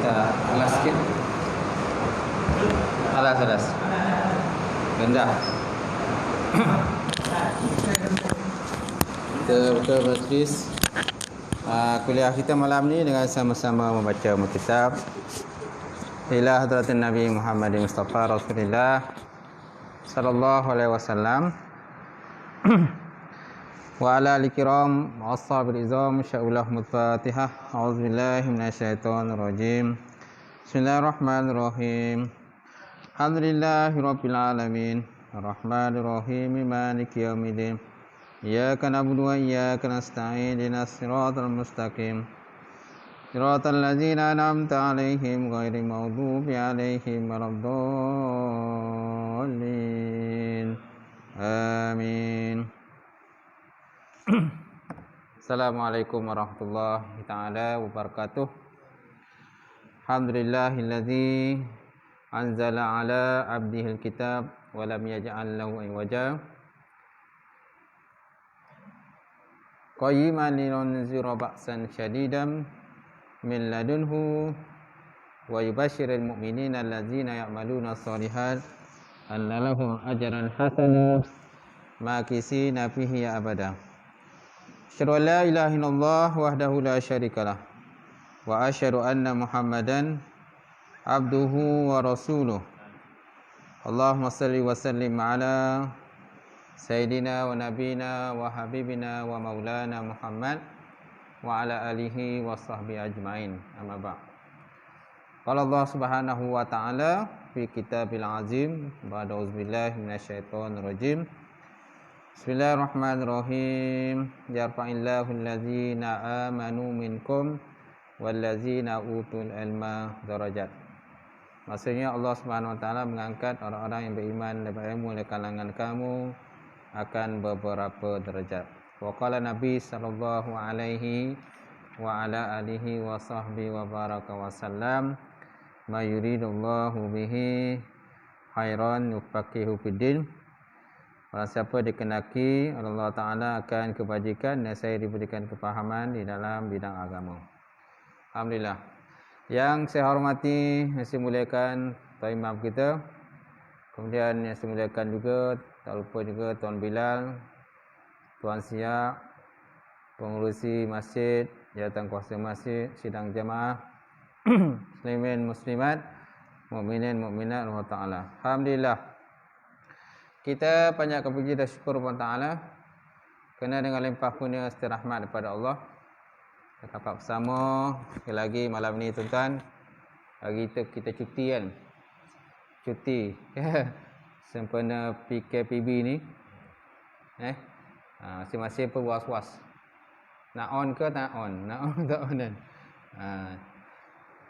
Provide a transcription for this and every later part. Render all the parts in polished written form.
alas sikit. Alas. Rendah. Kita buka majlis kuliah kita malam ni dengan sama-sama membaca kitab ila hadratin Nabi Muhammad Mustafa Rasulullah sallallahu alaihi wasallam wa ala al-kiram wa ashabil izam sya'ullah al-fatihah. A'udzubillahi minasyaitonir rajim. Bismillahirrahmanirrahim. Alhamdulillahi rabbil alamin arrahmanir rahim maliki yaumiddin iyyaka na'budu wa iyyaka nasta'in ihdinas siratal mustaqim siratal ladzina an'amta 'alaihim ghairil maghdubi 'alaihim waladdallin. Amin. Assalamualaikum warahmatullahi taala wabarakatuh. Alhamdulillahilladzi anzala ala abdihil kitab wa lam yaj'al lahu iwaja qayyiman linunzira ba'san syadidan min ladunhu wa yubashshiril mu'minina allazina ya'maluna shalihat anna lahum ajran hasanan makisina fihi abada. Asyhadu an la ilaha illallah wahdahu la syarikalah wa asyhadu anna Muhammadan abduhu wa rasuluh. Allahumma salli wa sallim ala sayyidina wa nabina wa habibina wa maulana Muhammad wa ala alihi wa sahbihi ajmain. Amma ba'd. Qala Allah Subhanahu wa ta'ala fi kitabil azim ba'da auzubillahi minasyaitonir rajim. Bismillahirrahmanirrahim. Yarfa'illahu allazina amanu minkum wallazina utul ilma darajat. Maksudnya Allah Subhanahu wa taala mengangkat orang-orang yang beriman dan berilmu dari kalangan kamu akan beberapa derajat. Wa qala Nabi sallallahu alaihi wa ala alihi wa sahbihi wa baraka wa sallam ma yuridullahu bihi khairan yufaqihu fiddin. Barang siapa dikenaki Allah Ta'ala akan kebajikan dan saya diberikan kefahaman di dalam bidang agama. Alhamdulillah. Yang saya hormati, yang saya muliakan Tuan Imam kita. Kemudian yang saya muliakan juga, tak lupa juga Tuan Bilal, Tuan Siak, pengurusi masjid, jawatan kuasa masjid, sidang jamaah, muslimin muslimat, mukminin mukminat Allah Ta'ala. Alhamdulillah. Kita panjatkan puji dan syukur kepada Ta'ala kerana dengan limpah kurnia serta rahmat daripada Allah kita dapat bersama sekali lagi malam ni tuan-tuan. Hari kita cuti kan. Cuti sempena PKPB ni. Masing-masing pun was-was. Nak on ke tak on? Nak on tak on kan?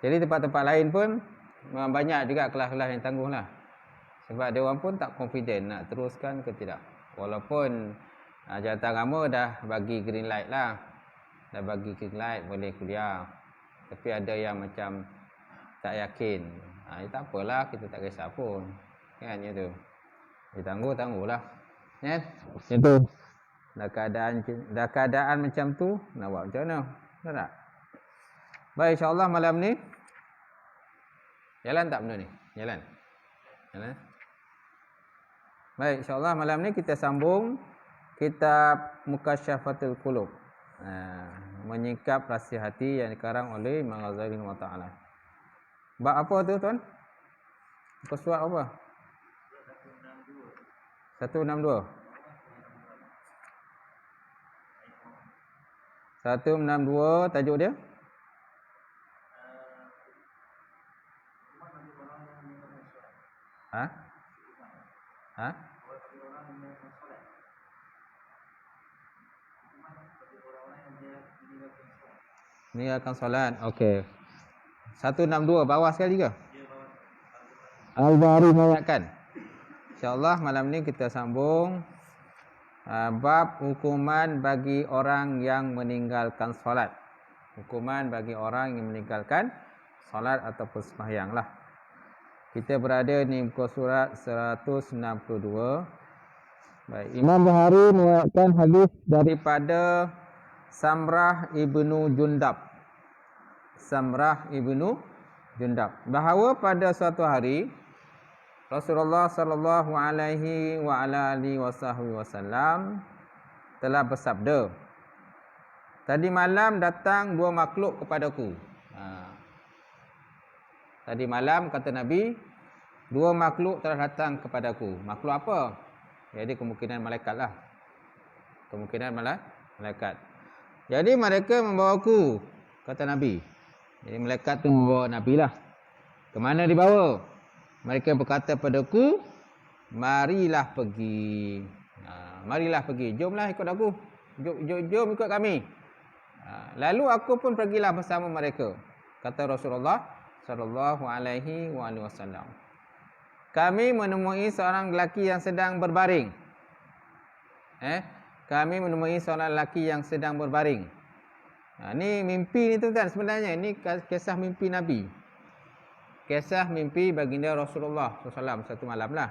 Jadi tempat-tempat lain pun memang banyak juga kelas-kelas yang tangguh lah. Sebab dia orang pun tak confident nak teruskan ke tidak. Walaupun jawatan agama dah bagi green light lah. Dah bagi green light boleh kuliah. Tapi ada yang macam tak yakin. Tak apalah, kita tak kisah pun. Kan macam tu. Tangguh-tangguhlah. Kan? Macam tu. Dah keadaan macam tu, nak buat macam mana? Betul tak? Baik, insyaAllah malam ni jalan tak benda ni? Jalan? Baik, insyaAllah malam ni kita sambung kitab Mukasyafatul Qulub, menyingkap rahsia hati yang dikarang oleh Imam Ghazali rahimahullah ta'ala. Bab apa tu tuan? Muka surat apa? 162. 162 tajuk dia? Meninggalkan solat. Okey. 162 bawah sekali ke? Al-Bari mengatakan. InsyaAllah malam ni kita sambung bab hukuman bagi orang yang meninggalkan solat. Hukuman bagi orang yang meninggalkan solat ataupun sembahyang lah. Kita berada di muka surat 162. Baik, Imam Bukhari meriwayatkan hadis daripada Samrah ibnu Jundab. Samrah ibnu Jundab. Bahawa pada suatu hari Rasulullah sallallahu alaihi wa ala alihi wasallam telah bersabda, tadi malam datang dua makhluk kepadaku. Tadi malam kata Nabi, dua makhluk telah datang kepadaku. Makhluk apa? Jadi kemungkinan malaikat lah. Kemungkinan malaikat. Jadi mereka membawaku, kata Nabi. Jadi malaikat tu membawa Nabi lah. Kemana dibawa? Mereka berkata padaku, marilah pergi. Marilah pergi. Jomlah ikut aku. Jom ikut kami. Lalu aku pun pergilah bersama mereka. Kata Rasulullah sallallahu alaihi wasallam. Kami menemui seorang lelaki yang sedang berbaring. Kami menemui seorang lelaki yang sedang berbaring. Ni mimpi ni tuan-tuan sebenarnya. Ini kisah mimpi Nabi. Kisah mimpi baginda Rasulullah SAW satu malam lah.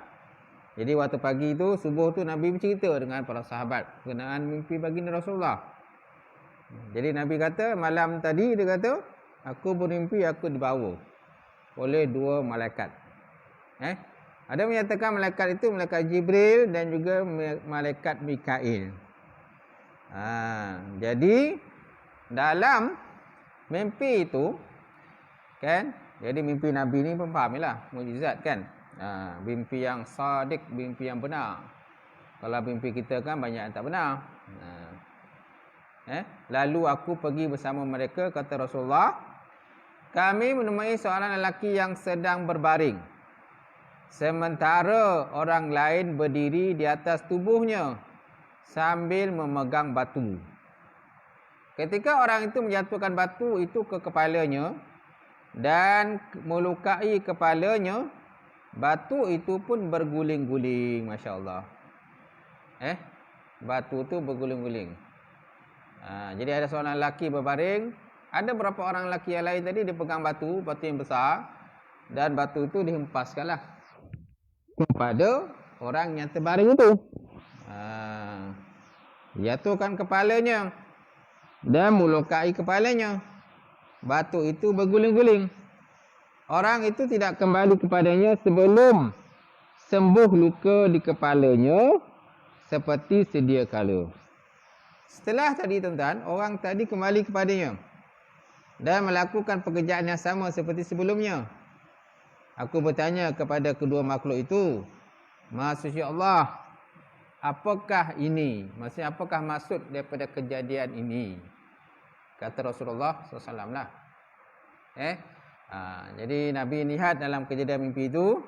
Jadi waktu pagi tu, subuh tu Nabi bercerita dengan para sahabat berkenaan mimpi baginda Rasulullah. Jadi Nabi kata, malam tadi dia kata, aku bermimpi aku dibawa oleh dua malaikat. Ada menyatakan malaikat itu malaikat Jibril dan juga malaikat Mikail. Jadi dalam mimpi itu kan, jadi mimpi Nabi ni pun fahamilah, mukjizat kan. Mimpi yang sadiq, mimpi yang benar. Kalau mimpi kita kan banyak yang tak benar. Lalu aku pergi bersama mereka, kata Rasulullah. Kami menemui seorang lelaki yang sedang berbaring, sementara orang lain berdiri di atas tubuhnya sambil memegang batu. Ketika orang itu menjatuhkan batu itu ke kepalanya dan melukai kepalanya, batu itu pun berguling-guling. Masya Allah. Batu itu berguling-guling. Jadi ada seorang lelaki berbaring. Ada beberapa orang lelaki yang lain tadi dia pegang batu yang besar, dan batu itu dihempaskanlah kepada orang yang terbaring itu. Jatuhkan kepalanya dan melukai kepalanya. Batu itu berguling-guling. Orang itu tidak kembali kepadanya sebelum sembuh luka di kepalanya seperti sedia kala. Setelah tadi tuan-tuan, orang tadi kembali kepadanya dan melakukan pekerjaan yang sama seperti sebelumnya. Aku bertanya kepada kedua makhluk itu, Maksudnya Allah, apakah ini? Maksudnya apakah maksud daripada kejadian ini? Kata Rasulullah SAW lah. Jadi Nabi lihat dalam kejadian mimpi itu,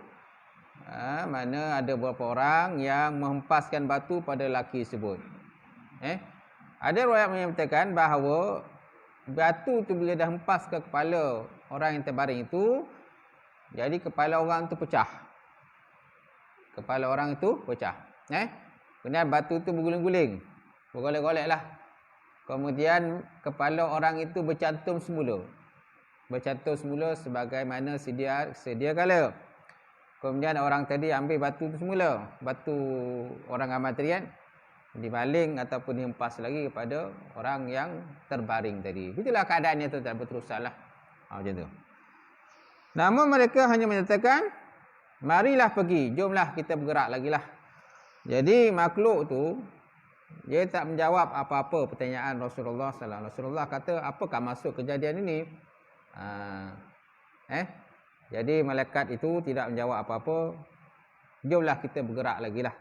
mana ada beberapa orang yang menghempaskan batu pada lelaki tersebut. Ada riwayat menyatakan bahawa batu tu bila dah hempas ke kepala orang yang terbaring itu, jadi kepala orang tu pecah. Kepala orang itu pecah. Kemudian batu tu berguling-guling, bergolek-golek lah. Kemudian kepala orang itu bercantum semula. Bercantum semula sebagaimana sedia kala. Kemudian orang tadi ambil batu tu semula. Batu orang amal tadi kan, dibaling ataupun dihempas lagi kepada orang yang terbaring tadi. Itulah keadaannya tu, tak berterusan lah. Macam tu. Namun mereka hanya menyatakan, marilah pergi, jomlah kita bergerak lagi lah. Jadi makhluk tu, dia tak menjawab apa-apa pertanyaan Rasulullah SAW. Rasulullah kata, apakah maksud kejadian ini? Jadi malaikat itu tidak menjawab apa-apa. Jomlah kita bergerak lagi lah.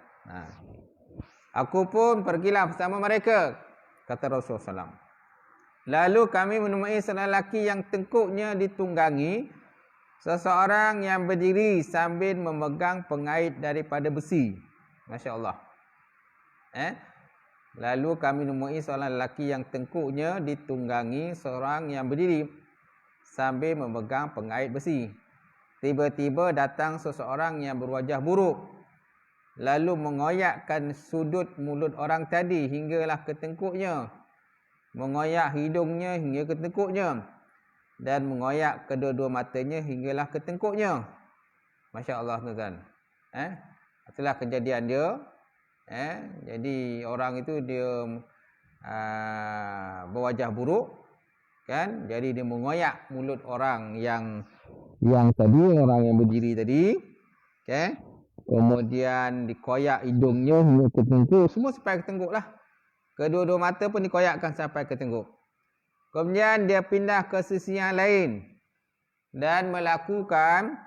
Aku pun pergilah bersama mereka, kata Rasulullah SAW. Lalu kami menemui seorang lelaki yang tengkuknya ditunggangi seseorang yang berdiri sambil memegang pengait daripada besi. Masya Allah. Lalu kami menemui seorang lelaki yang tengkuknya ditunggangi seorang yang berdiri sambil memegang pengait besi. Tiba-tiba datang seseorang yang berwajah buruk, lalu mengoyakkan sudut mulut orang tadi hinggalah ke tengkuknya, mengoyak hidungnya hingga ke tengkuknya, dan mengoyak kedua-dua matanya hinggalah ke tengkuknya. Masya Allah tuan-tuan. Itulah kejadian dia. Jadi orang itu dia berwajah buruk, kan? Jadi dia mengoyak mulut orang yang tadi, orang yang berdiri tadi, okay? Kemudian dikoyak hidungnya hingga ke tengkuk, semua sampai ke tengkuk lah. Kedua-dua mata pun dikoyakkan sampai ke tengkuk. Kemudian dia pindah ke sisi yang lain dan melakukan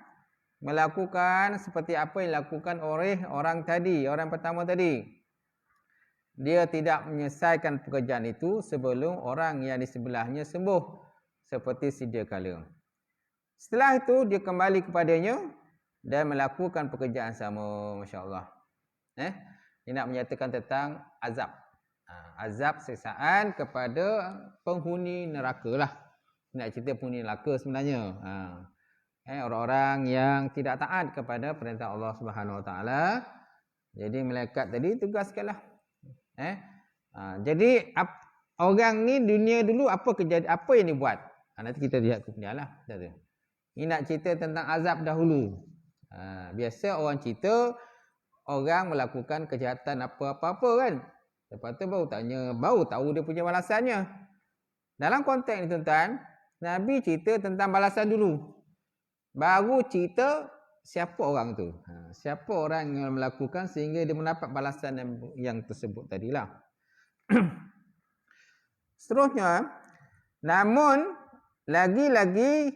seperti apa yang dilakukan oleh orang tadi, orang pertama tadi. Dia tidak menyelesaikan pekerjaan itu sebelum orang yang di sebelahnya sembuh seperti sedia kala. Setelah itu dia kembali kepadanya dan melakukan pekerjaan sama. Masya Allah. Dia nak menyatakan tentang azab. Azab siksaan kepada penghuni neraka lah. Nak cerita penghuni neraka sebenarnya. Orang-orang yang tidak taat kepada perintah Allah Subhanahu Wa Taala. Jadi malaikat tadi tugaskanlah. Jadi orang ni dunia dulu apa yang dia buat? Nanti kita lihat kemudian lah. Ini nak cerita tentang azab dahulu. Biasa orang cerita orang melakukan kejahatan apa-apa kan. Lepas tu baru tahu dia punya balasannya. Dalam konteks ni tuan-tuan, Nabi cerita tentang balasan dulu. Baru cerita siapa orang tu. Siapa orang yang melakukan sehingga dia mendapat balasan yang tersebut tadilah. Seterusnya, namun lagi-lagi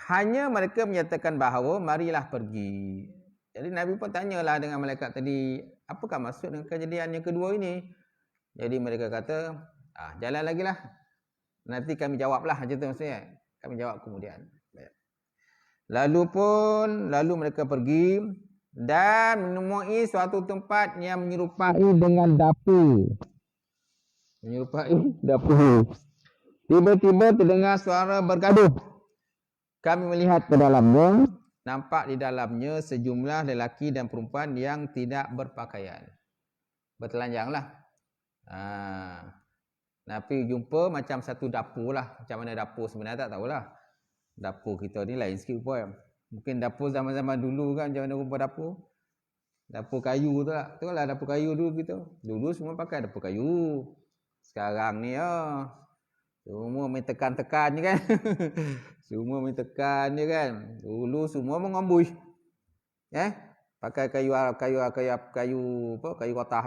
hanya mereka menyatakan bahawa marilah pergi. Jadi Nabi pun tanyalah dengan malaikat tadi, apakah maksud dengan kejadian yang kedua ini? Jadi mereka kata, jalan lagi lah. Nanti kami jawablah, macam tu maksudnya. Kami jawab kemudian. Lalu mereka pergi dan menemui suatu tempat yang menyerupai dengan dapur. Tiba-tiba terdengar suara bergaduh. Kami melihat ke dalamnya, nampak di dalamnya sejumlah lelaki dan perempuan yang tidak berpakaian. Bertelanjanglah. Tapi jumpa macam satu dapur lah. Macam mana dapur sebenarnya tak tahulah. Dapur kita ni lain sikit pun. Mungkin dapur zaman-zaman dulu kan, macam mana rupa dapur. Dapur kayu tu lah. Tu lah dapur kayu dulu kita. Dulu semua pakai dapur kayu. Sekarang ni semua main tekan-tekan je kan. Semua main tekan je kan. Dulu semua mengambui. Pakai kayu rotah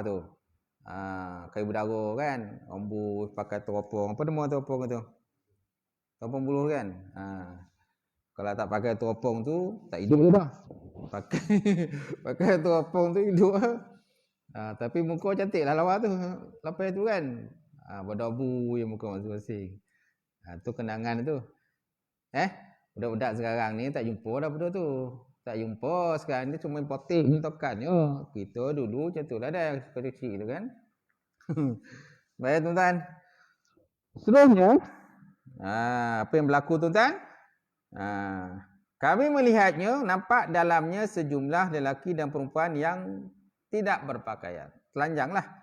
tu. Kayu berdara kan. Ambus pakai teropong. Apa nama teropong tu? Teropong buluh kan. Kalau tak pakai teropong tu tak hidup ke dah. Pakai teropong tu hidup. Tapi muka cantik lah lawa tu. Lepas tu kan. Berdabu yang muka masing-masing. Tu kenangan tu. Budak-budak sekarang ni tak jumpa dah benda tu. Tak jumpa. Sekarang ni cuma potik tokan. Kita dulu macam tu lah dah. Kecil tu kan. Baik tuan-tuan. Seterusnya. Apa yang berlaku tuan-tuan? Kami melihatnya, nampak dalamnya sejumlah lelaki dan perempuan yang tidak berpakaian. Telanjanglah.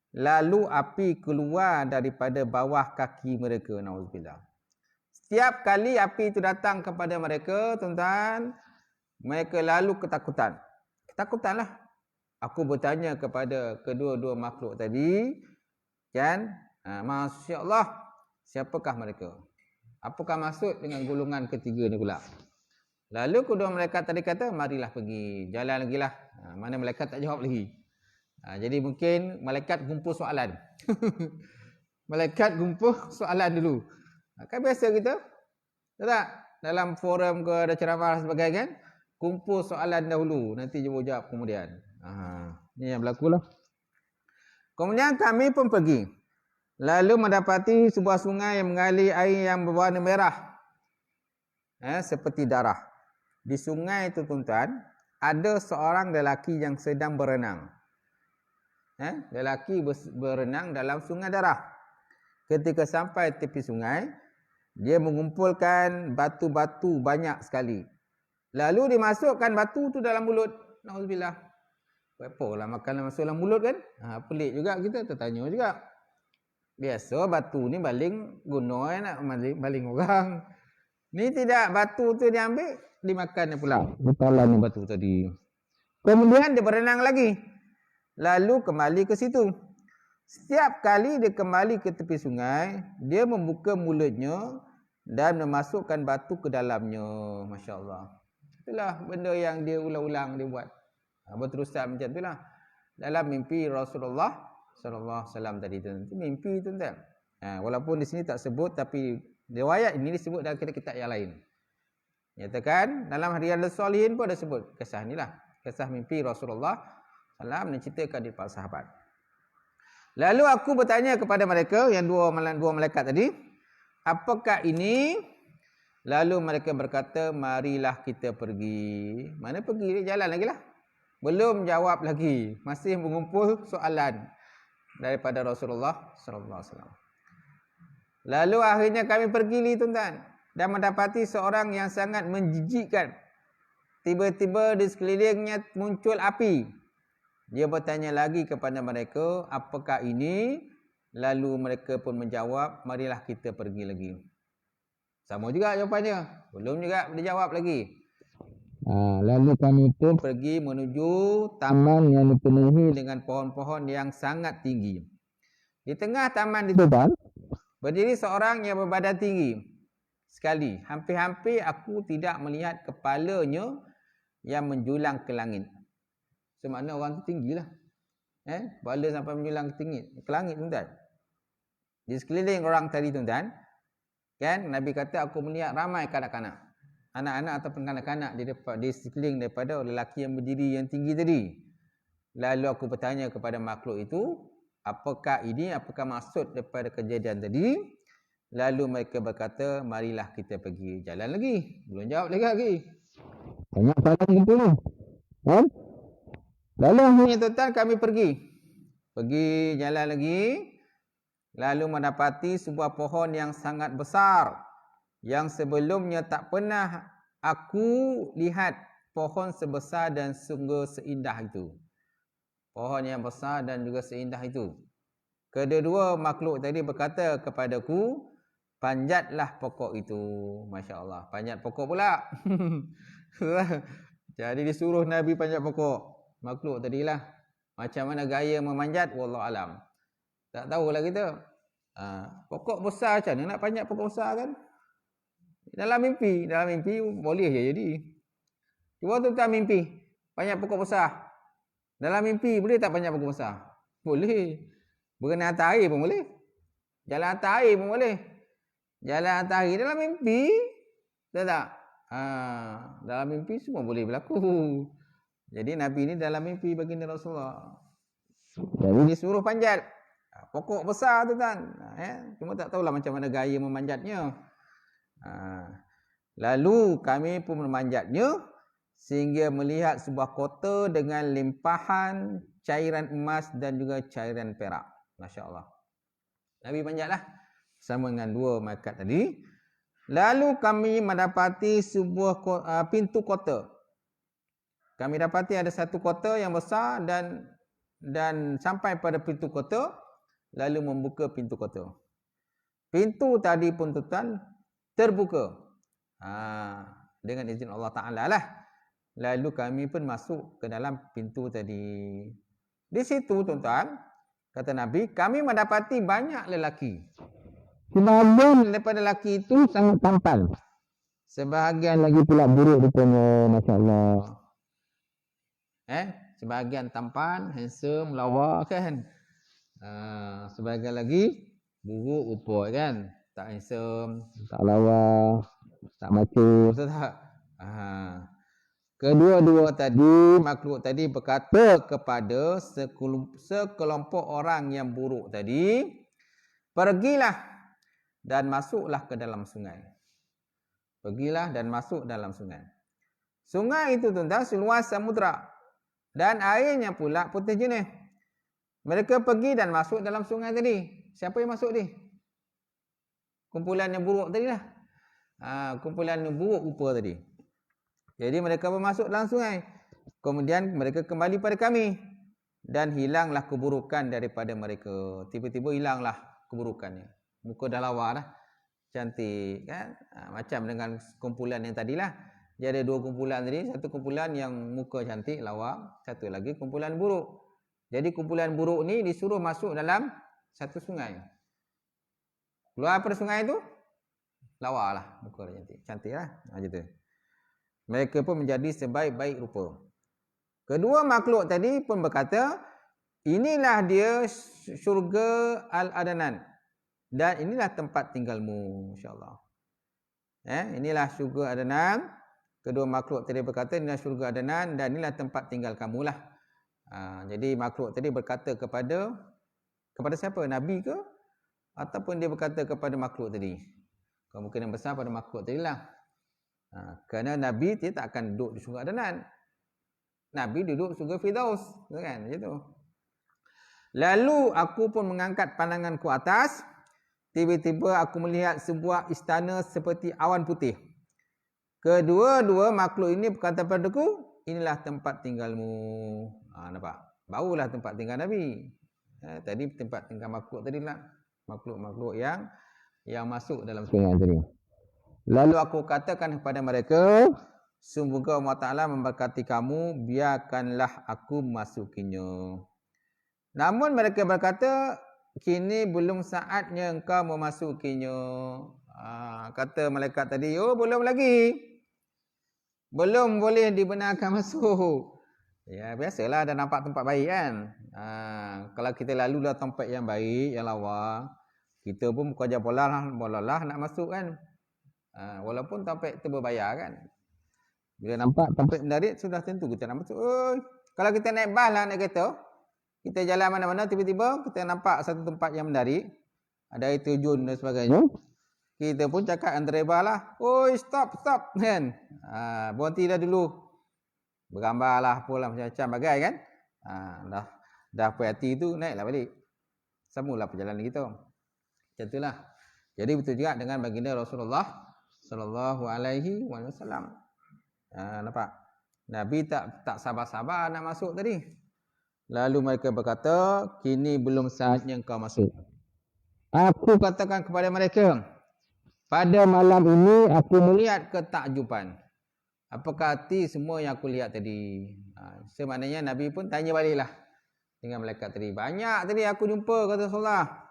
Lalu api keluar daripada bawah kaki mereka. Nauzubillah. Setiap kali api itu datang kepada mereka, tuan-tuan, mereka lalu ketakutan. Ketakutanlah. Aku bertanya kepada kedua-dua makhluk tadi, kan? Masya Allah, siapakah mereka? Apakah maksud dengan golongan ketiga ni pula? Lalu kedua malaikat tadi kata, marilah pergi, jalan lagi lah. Mana malaikat tak jawab lagi. Jadi mungkin malaikat gumpul soalan. Malaikat gumpul soalan dulu. Kan biasa kita, tak? Dalam forum ke ada ceramah sebagainya kan, kumpul soalan dahulu, nanti jawab kemudian. Ini yang berlaku lah. Kemudian kami pun pergi. Lalu mendapati sebuah sungai yang mengalir air yang berwarna merah. Seperti darah. Di sungai itu tuan-tuan, ada seorang lelaki yang sedang berenang. Lelaki berenang dalam sungai darah. Ketika sampai tepi sungai, dia mengumpulkan batu-batu banyak sekali. Lalu dimasukkan batu tu dalam mulut. Nauzubillah. Apalah makanan masuk dalam mulut kan? Pelik juga kita tertanya juga. Biasa batu ni baling guna nak baling orang. Ni tidak, batu tu diambil, dimakan pula. Ditelan batu tadi. Kemudian dia berenang lagi. Lalu kembali ke situ. Setiap kali dia kembali ke tepi sungai, dia membuka mulutnya dan memasukkan batu ke dalamnya. Masya Allah. Itulah benda yang dia ulang-ulang dia buat. Berterusan macam itulah. Dalam mimpi Rasulullah sallallahu alaihi wasallam tadi tu. Itu mimpi tu tuan. Walaupun di sini tak sebut, tapi riwayat ini disebut dalam kitab yang lain. Nyatakan dalam Riyadhus Shalihin pun ada sebut kisah inilah. Kisah mimpi Rasulullah sallallahu alaihi wasallam menceritakan di para sahabat. Lalu aku bertanya kepada mereka yang dua malaikat tadi, apakah ini? Lalu mereka berkata, marilah kita pergi. Mana pergi? Dia jalan lagi lah. Belum jawab lagi. Masih mengumpul soalan daripada Rasulullah sallallahu alaihi wasallam. Lalu akhirnya kami pergi tuan-tuan dan mendapati seorang yang sangat menjijikkan. Tiba-tiba di sekelilingnya muncul api. Dia bertanya lagi kepada mereka, apakah ini? Lalu mereka pun menjawab, marilah kita pergi lagi. Sama juga jawapannya. Belum juga dijawab lagi. Lalu kami pun pergi menuju taman yang dipenuhi dengan pohon-pohon yang sangat tinggi. Di tengah taman itu berdiri seorang yang berbadan tinggi sekali. Hampir-hampir aku tidak melihat kepalanya yang menjulang ke langit. Semakna orang tu tinggilah. Kepala sampai menjulang ke langit tuan-tuan. Di sekeliling orang tadi tuan-tuan, kan Nabi kata aku melihat ramai kanak-kanak. Anak-anak ataupun kanak-kanak di sekeliling daripada lelaki yang berdiri yang tinggi tadi. Lalu aku bertanya kepada makhluk itu, apakah ini? Apakah maksud daripada kejadian tadi? Lalu mereka berkata, marilah kita pergi. Jalan lagi. Belum jawab lagi. Banyak soalan kumpul ni. Kan? Lalu akhirnya tuan-tuan kami pergi. Pergi jalan lagi. Lalu mendapati sebuah pohon yang sangat besar. Yang sebelumnya tak pernah aku lihat pohon sebesar dan sungguh seindah itu. Pohon yang besar dan juga seindah itu. Kedua makhluk tadi berkata kepadaku, panjatlah pokok itu. Masya Allah. Panjat pokok pula. Jadi disuruh Nabi panjat pokok. Makhluk tadilah. Macam mana gaya memanjat? Wallahualam. Tak tahulah kita. Pokok besar macam mana nak panjat pokok besar kan? Dalam mimpi boleh je jadi. Cuba tuan-tuan mimpi. Panjat pokok besar. Dalam mimpi boleh tak panjat pokok besar? Boleh. Berenang atas air pun boleh. Jalan atas air pun boleh. Jalan atas air dalam mimpi. Tahu tak? Dalam mimpi semua boleh berlaku. Jadi Nabi ni dalam mimpi baginda Rasulullah. Jadi disuruh panjat pokok besar tu kan. Cuma tak tahulah macam mana gaya memanjatnya. Lalu kami pun memanjatnya sehingga melihat sebuah kota dengan limpahan cairan emas dan juga cairan perak. Masya Allah. Nabi panjatlah sama dengan dua malaikat tadi. Lalu kami mendapati sebuah pintu kota. Kami dapati ada satu kota yang besar dan sampai pada pintu kota, lalu membuka pintu kota. Pintu tadi pun tuan terbuka. Dengan izin Allah Ta'ala lah. Lalu kami pun masuk ke dalam pintu tadi. Di situ tuan-tuan, kata Nabi, kami mendapati banyak lelaki. Sebahagian daripada lelaki itu sangat tampan. Sebahagian lagi pula buruk rupanya, Masya Allah. Sebahagian tampan, handsome, lawa kan. Sebahagian lagi buruk rupa kan. Tak handsome, tak lawa, tak macho, betul tak? Kedua-dua tadi, makhluk tadi berkata kepada sekelompok orang yang buruk tadi, pergilah dan masuklah ke dalam sungai. Pergilah dan masuk dalam sungai. Sungai itu tuan-tuan seluas samudra dan airnya pula putih jernih. Mereka pergi dan masuk dalam sungai tadi. Siapa yang masuk ni? Kumpulan yang buruk tadi lah. Kumpulan yang buruk rupa tadi. Jadi mereka masuk dalam sungai. Kemudian mereka kembali pada kami. Dan hilanglah keburukan daripada mereka. Tiba-tiba hilanglah keburukannya. Muka dah lawa dah. Cantik kan. Macam dengan kumpulan yang tadilah. Jadi ada dua kumpulan tadi. Satu kumpulan yang muka cantik, lawa. Satu lagi kumpulan buruk. Jadi kumpulan buruk ni disuruh masuk dalam satu sungai. Keluar pada sungai tu, lawa lah muka dia cantik. Cantik lah. Macam tu. Mereka pun menjadi sebaik-baik rupa. Kedua makhluk tadi pun berkata, inilah dia syurga Al-Adnan. Dan inilah tempat tinggalmu, insyaAllah. Inilah syurga Adnan. Kedua makhluk tadi berkata, inilah syurga Adnan dan inilah tempat tinggal kamulah. Jadi makhluk tadi berkata kepada siapa? Nabi ke? Ataupun dia berkata kepada makhluk tadi? Kemungkinan besar pada makhluk tadi lah. Kerana Nabi dia tak akan duduk di syurga Adnan. Nabi duduk syurga Firdaus. Kan? Macam tu. Lalu aku pun mengangkat pandanganku atas. Tiba-tiba aku melihat sebuah istana seperti awan putih. Kedua-dua makhluk ini berkata padaku, inilah tempat tinggalmu. Nampak? Barulah tempat tinggal Nabi. Tadi tempat tinggal makhluk tadi lah. Makhluk-makhluk yang masuk dalam sungai tadi. Lalu aku katakan kepada mereka, semoga Allah Ta'ala memberkati kamu, biarkanlah aku masukinya. Namun mereka berkata, kini belum saatnya engkau memasukinya. Kata malaikat tadi, belum lagi. Belum boleh dibenarkan masuk. Ya, biasalah dah nampak tempat baik kan. Kalau kita lalu dah tempat yang baik, yang lawa, kita pun bukan aja bola-lah nak masuk kan. Walaupun tempat itu berbayar kan. Bila nampak tempat menarik, sudah tentu kita nak masuk. Kalau kita naik bas lah, naik kereta, kita jalan mana-mana, tiba-tiba kita nampak satu tempat yang menarik, ada air terjun dan sebagainya, kita pun cakap dengan driver lah, stop kan. Berhenti dah dulu, bergambar lah, apalah macam-macam bagai kan. Dah hati tu, naiklah balik, semula perjalanan kita. Macam itulah. Jadi betul juga dengan baginda Rasulullah sallallahu alaihi wasallam. Nampak? Nabi tak sabar-sabar nak masuk tadi. Lalu mereka berkata, kini belum saatnya engkau masuk. Aku katakan kepada mereka, pada malam ini aku melihat ketakjuban. Apakah arti semua yang aku lihat tadi? Semaknanya Nabi pun tanya baliklah dengan malaikat tadi. Banyak tadi aku jumpa, kata Rasulullah.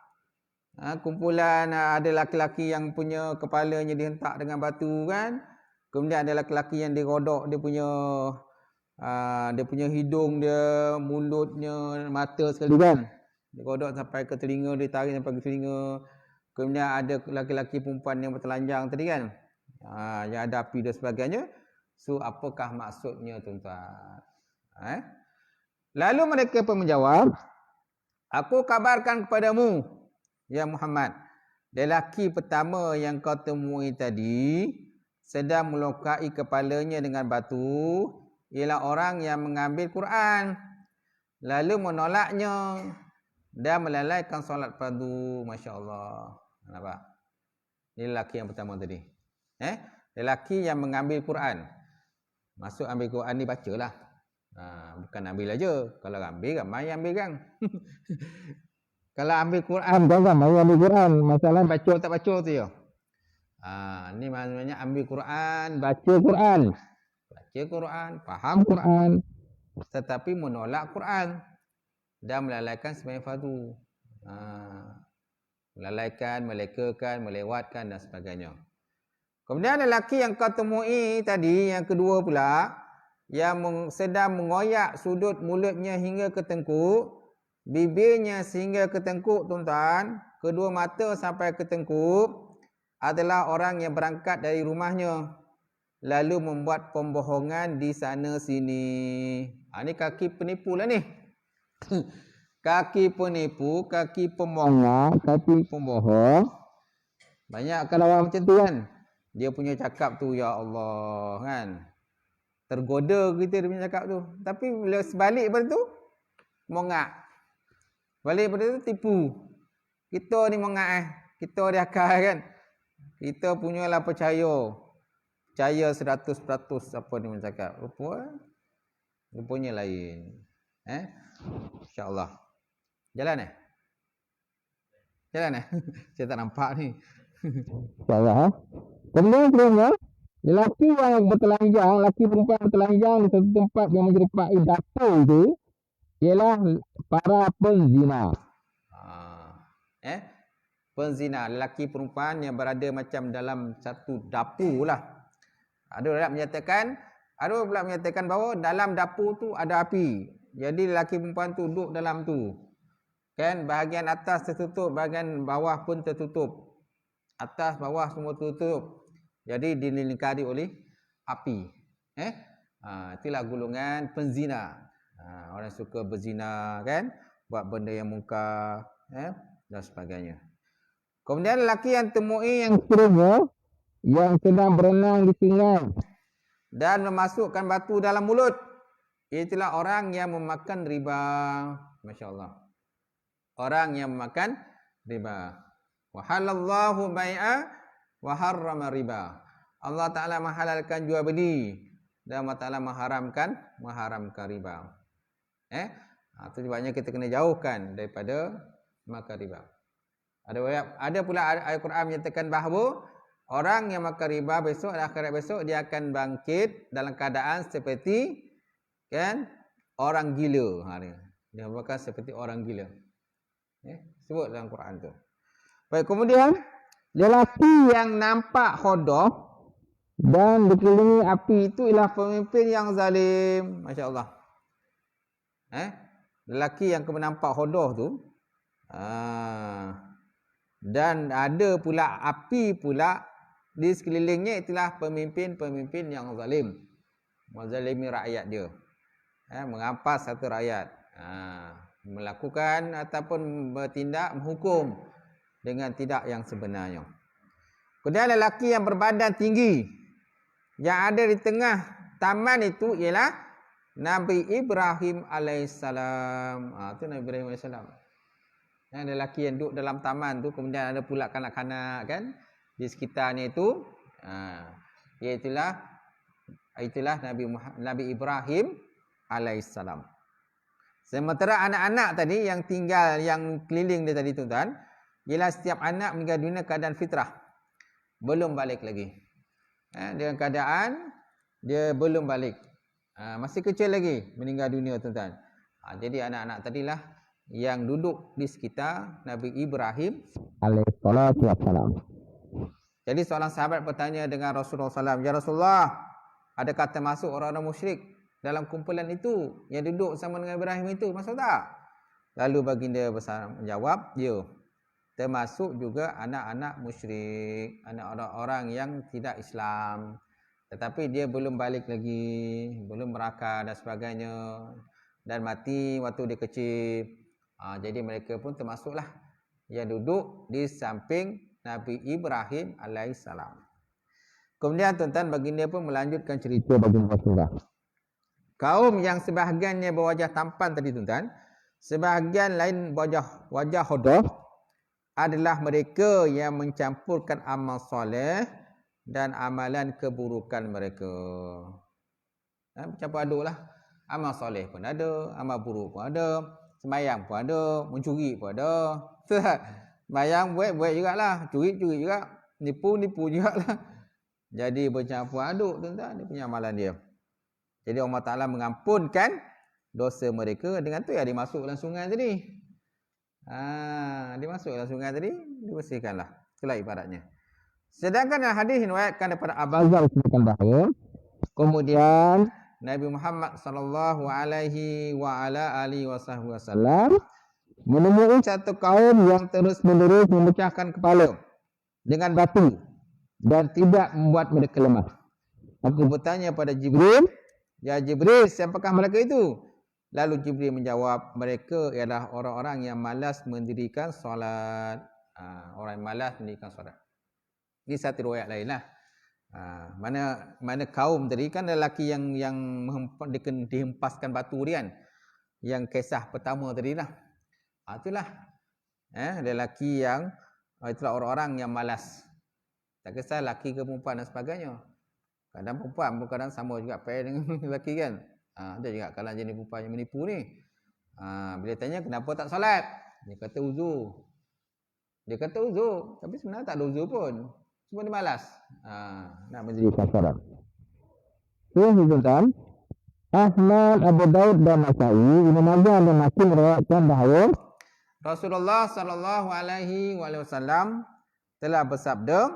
Kumpulan ada laki-laki yang punya kepalanya dihentak dengan batu kan. Kemudian ada laki-laki yang dirodok dia punya hidung dia, mulutnya, mata sekali kan. Dirodok sampai ke telinga, ditarik sampai ke telinga. Kemudian ada laki-laki perempuan yang bertelanjang tadi kan. Yang ada api dan sebagainya. So apakah maksudnya tuan-tuan? Lalu mereka pun menjawab, aku kabarkan kepadamu, ya Muhammad, lelaki pertama yang kau temui tadi sedang melukai kepalanya dengan batu ialah orang yang mengambil Quran lalu menolaknya dan melalaikan solat fardu. Masya-Allah. Nampak? Ini lelaki yang pertama tadi. Lelaki yang mengambil Quran. Masuk ambil Quran ni bacalah. Bukan ambil aja. Kalau ambil ramai yang ambil kan. Kalau ambil Quran kan ramai yang ambil Quran. Masalah baca tak baca tu ya. Ni maknanya ambil Quran, baca Quran. Baca Quran, faham Quran, tetapi menolak Quran dan melalaikan sembahyang fardu. Melalaikan, melekakan, melewatkan dan sebagainya. Kemudian lelaki yang kau temui tadi, yang kedua pula, yang sedang mengoyak sudut mulutnya hingga ke tengkuk, bibirnya sehingga ke tengkuk tuan-tuan, kedua mata sampai ke tengkuk, adalah orang yang berangkat dari rumahnya lalu membuat pembohongan di sana sini. Ni kaki penipu lah ni. Kaki penipu, kaki pemohon, kaki pembohong. Banyak kalau orang macam tu kan. Dia punya cakap tu, ya Allah kan. Tergoda kita dia punya cakap tu. Tapi bila sebalik pada tu, mongak. Balik pada tu tipu. Kita ni mongak Kita ada akal kan. Kita punyalah percaya 100% apa dia mencakap. Rupanya lain. InsyaAllah. Jalan Jalan Saya tak nampak ni. InsyaAllah. Kemudian lelaki yang bertelanjang, lelaki perempuan bertelanjang di satu tempat yang menyerupai dapur itu, ialah para penzina. Penzina, lelaki perempuan yang berada macam dalam satu dapur lah. Ada pula menyatakan bahawa dalam dapur tu ada api. Jadi lelaki perempuan tu duduk dalam tu. Kan bahagian atas tertutup, bahagian bawah pun tertutup. Atas, bawah semua tertutup. Jadi dilingkari oleh api. Itulah golongan penzina. Orang suka berzina kan, buat benda yang mungkar, dan sebagainya. Kemudian lelaki yang temui yang Seterusnya, yang sedang berenang di sungai dan memasukkan batu dalam mulut, itulah orang yang memakan riba. Masya Allah. Orang yang memakan riba. Wa halallahu bai'a wa harrama riba. Allah Ta'ala menghalalkan jual beli dan Allah Ta'ala mengharamkan riba. Itu sebabnya kita kena jauhkan daripada makan riba. Ada pula ayat Quran menyatakan bahawa orang yang makan riba besok, akhirat besok, dia akan bangkit dalam keadaan seperti kan orang gila. Dia bakal seperti orang gila. Sebut dalam Quran tu. Baik, kemudian lelaki yang nampak hodoh dan dikelilingi api itu ialah pemimpin yang zalim. Masya Allah. Lelaki yang nampak hodoh tu, dan ada pula api pula di sekelilingnya, itulah pemimpin-pemimpin yang zalim. Menzalimi rakyat dia. Mengampas satu rakyat. Melakukan ataupun bertindak, menghukum dengan tidak yang sebenarnya. Kemudian lelaki yang berbadan tinggi, yang ada di tengah taman itu ialah Nabi Ibrahim alaihissalam. Itu Nabi Ibrahim alaihissalam. Lelaki yang duduk dalam taman tu, kemudian ada pula kanak-kanak kan di sekitarnya itu. Itulah Nabi Ibrahim alaihissalam. Sementara anak-anak tadi yang tinggal, yang keliling dia tadi tuan-tuan, ialah setiap anak meninggal dunia keadaan fitrah, belum balik lagi. Dengan keadaan dia belum balik, masih kecil lagi meninggal dunia tuan-tuan. Jadi anak-anak tadilah yang duduk di sekitar Nabi Ibrahim alaihissalatu wassalam. Jadi seorang sahabat bertanya dengan Rasulullah SAW, "Ya Rasulullah, adakah termasuk orang-orang musyrik dalam kumpulan itu yang duduk sama dengan Ibrahim itu? Masuk tak?" Lalu baginda menjawab, "Ya, termasuk juga anak-anak musyrik, anak orang-orang yang tidak Islam, tetapi dia belum balik lagi, belum merakah dan sebagainya, dan mati waktu dia kecil." Jadi mereka pun termasuklah yang duduk di samping Nabi Ibrahim alaihissalam. Kemudian tuan-tuan, baginda pun melanjutkan cerita baginda Rasulullah. Kaum yang sebahagiannya berwajah tampan tadi tuan-tuan, sebahagian lain wajah hodoh, adalah mereka yang mencampurkan amal soleh dan amalan keburukan mereka. Bercampur aduk lah. Amal soleh pun ada, amal buruk pun ada, sembahyang pun ada, mencuri pun ada. Sembahyang buat jugalah, curi juga, nipu jugalah. Jadi bercampur aduk tuan-tuan, dia punya amalan dia. Jadi Allah Ta'ala mengampunkan dosa mereka. Dengan tu ya dimasuk dalam sungai tadi. Dimasuk dalam sungai tadi, dibersihkanlah. Itulah ibaratnya. Sedangkan dalam hadis diriwayatkan daripada Abu Dzar disebutkan bahawa kemudian Nabi Muhammad sallallahu alaihi wa ala alihi wasallam menemui satu kaum yang terus-menerus memecahkan kepala dengan batu dan tidak membuat mereka lemah. Aku bertanya pada Jibril, "Ya Jibril, siapakah mereka itu?" Lalu Jibril menjawab, mereka ialah orang-orang yang malas mendirikan solat. Orang yang malas mendirikan solat. Ini satu riwayat lain lah. Mana kaum tadi kan lelaki yang dihempaskan batu dia kan, yang kisah pertama tadi lah. Itulah lelaki yang itulah orang-orang yang malas. Tak kisah lelaki ke perempuan dan sebagainya. Kadang perempuan pun kadang sama juga pair dengan lelaki kan. Ada juga kalau jenis perempuan yang menipu ni. Bila tanya kenapa tak solat, dia kata uzur. Tapi sebenarnya tak ada uzur pun. Cuma dia malas. Nak mendirikan solat. Tuan-tuan, Ahmad, Abu Daud dan Nasai, Ibnu Majah dan Hakim meriwayatkan bahawa Rasulullah sallallahu alaihi wasallam telah bersabda,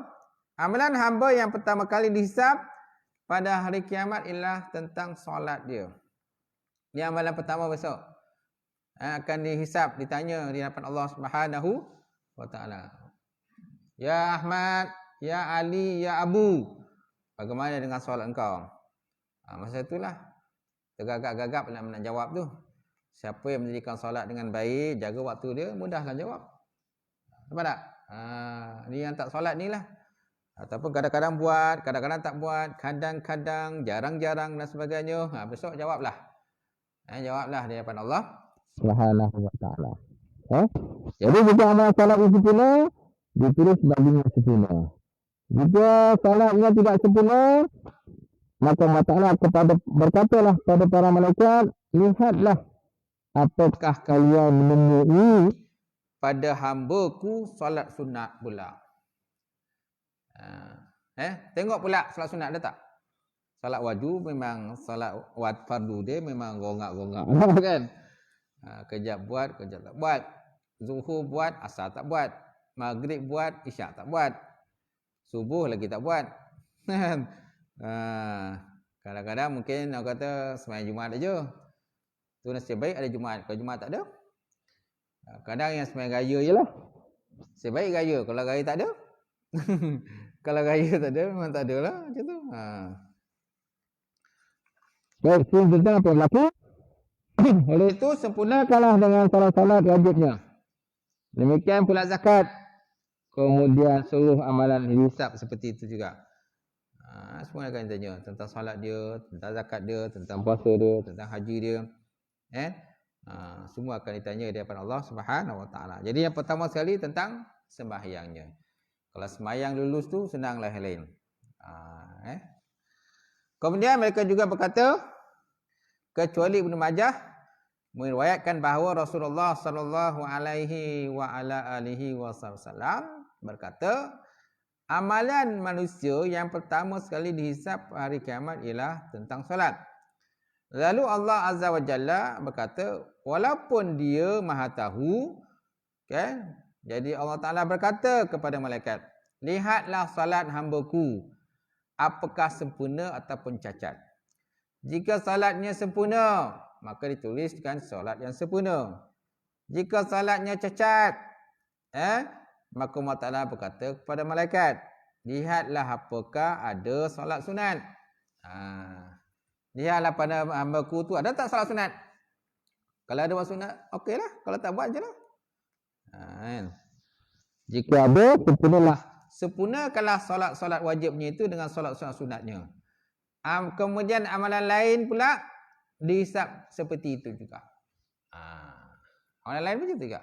amalan hamba yang pertama kali dihisab pada hari kiamat ialah tentang solat dia. Ini amalan pertama besok. Akan dihisab, ditanya di hadapan Allah Subhanahu wa taala. Ya Ahmad, ya Ali, ya Abu, bagaimana dengan solat engkau? Masa itulah tergagap-gagap nak jawab tu. Siapa yang mendirikan solat dengan baik, jaga waktu dia, mudahlah jawab. Nampak tak? Ni yang tak solat ni lah. Ataupun kadang-kadang buat, kadang-kadang tak buat, kadang-kadang, jarang-jarang dan sebagainya. Besok jawablah. Jawablah di hadapan Allah Subhanahu wa ta'ala. Jadi jika amal salat itu sempurna, ditulis baginya sempurna. Jika salatnya tidak sempurna, maka Allah Ta'ala kepada berkatalah kepada para malaikat, lihatlah apakah kalian menemui pada hamba-Ku solat sunat pula. Tengok pula solat sunat ada tak? Solat wajib memang solat fardu dia memang gongak-gongak kan. Kejap buat, kejap tak buat. Zuhur buat, asar tak buat. Maghrib buat, isyak tak buat. Subuh lagi tak buat. Kadang-kadang mungkin orang kata sembahyang Jumaat aja. Tu nasib baik ada Jumaat. Kalau Jumaat tak ada, kadang yang sembahyang raya je lah. Nasib baik raya. Kalau raya tak ada, kalau raya tak ada, memang tak ada lah macam tu. Baik, tentang apa yang berlaku. Oleh itu sempurnakanlah dengan salat-salat wajibnya. Demikian pula zakat. Kemudian seluruh amalan hisab seperti itu juga. Semua akan ditanya tentang salat dia, tentang zakat dia, tentang puasa dia, tentang haji dia. Semua akan ditanya di hadapan Allah Subhanahu wa taala. Jadi yang pertama sekali tentang sembahyangnya. Kalau sembahyang lulus tu senanglah yang lain. Kemudian mereka juga berkata, kecuali Ibnu Majah meriwayatkan bahawa Rasulullah sallallahu alaihi wa ala alihi wasallam berkata, amalan manusia yang pertama sekali dihisab hari kiamat ialah tentang solat. Lalu Allah Azza wa Jalla berkata, walaupun dia Maha tahu, okay? Jadi Allah Taala berkata kepada malaikat, lihatlah salat hamba-Ku, apakah sempurna ataupun cacat. Jika salatnya sempurna, maka dituliskan salat yang sempurna. Jika salatnya cacat, maka Allah Taala berkata kepada malaikat, lihatlah apakah ada salat sunat. Lihatlah pada hamba-Ku tu ada tak salat sunat. Kalau ada buat sunat, okeylah. Kalau tak buat je lah. Jika ada, sempurnalah. Sempurnakanlah solat-solat wajibnya itu dengan solat-solat sunatnya. Kemudian amalan lain pula dihisab seperti itu juga. Amalan lain macam tu juga.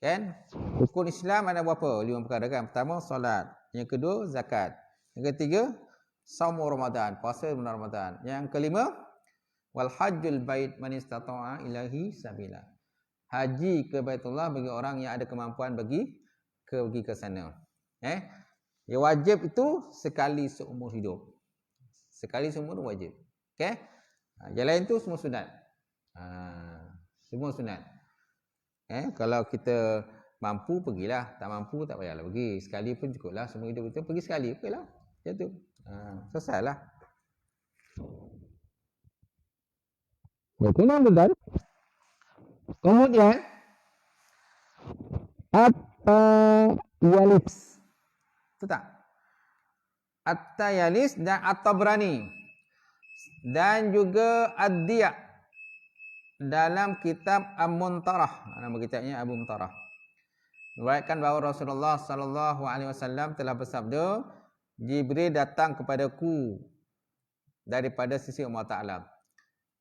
Kan? Rukun Islam ada berapa? 5 perkara kan? Pertama, solat. Yang kedua, zakat. Yang ketiga, saum Ramadan, puasa bulan Ramadan. Yang kelima, wal hajjul bait man istata'a ilahi sabila. Haji ke Baitullah bagi orang yang ada kemampuan pergi ke sana. Yang wajib itu sekali seumur hidup. Sekali seumur wajib. Okey? Yang lain tu semua sunat. Semua sunat. Kalau kita mampu pergilah, tak mampu tak payahlah pergi. Sekali pun cukuplah, semua hidup kita pergi sekali okeylah. Macam tu. Selesailah. Betul tak? Kemudian At-Tayalis. Betul tak? At-Tayalis dan At-Tabrani. Dan juga Ad-Diya dalam kitab Am-Muntarah. Nama kitabnya Abu Muntarah. Diriwayatkan bahawa Rasulullah sallallahu alaihi wasallam telah bersabda, Jibril datang kepadaku daripada sisi Allah Ta'ala.